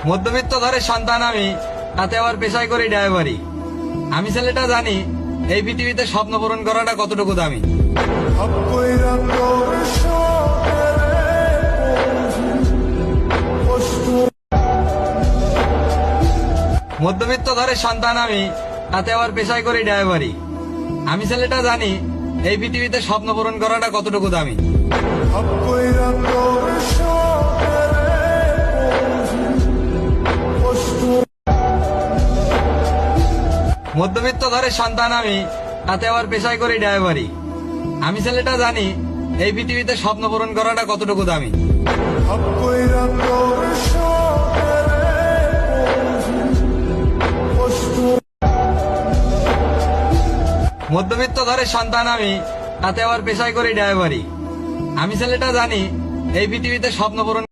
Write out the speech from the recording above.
মধ্যবিত্ত ঘরের সন্তান আমি, তাতে আবার পেশায় করি ড্রাইভারি। আমি ছেলেটা জানি এই পৃথিবীতে স্বপ্ন পূরণ করাটা কতটুকু দামি। মধ্যবিত্ত ঘরের সন্তান আমি, তাতে আবার পেশায় করি ড্রাইভারি। আমি ছেলেটা জানি এই পৃথিবীতে স্বপ্ন পূরণ করাটা কতটুকু দামি। মধ্যবিত্ত ঘরের সন্তান আমি, তাতে আবার পেশায় করি ড্রাইভারি। আমি ছেলেটা জানি এই পৃথিবীতে স্বপ্ন পূরণ করাটা কতটুকু দামি। মধ্যবিত্ত ঘরের সন্তান আমি, তাতে আবার পেশায় করি ড্রাইভারি। আমি ছেলেটা জানি এই পৃথিবীতে স্বপ্ন পূরণ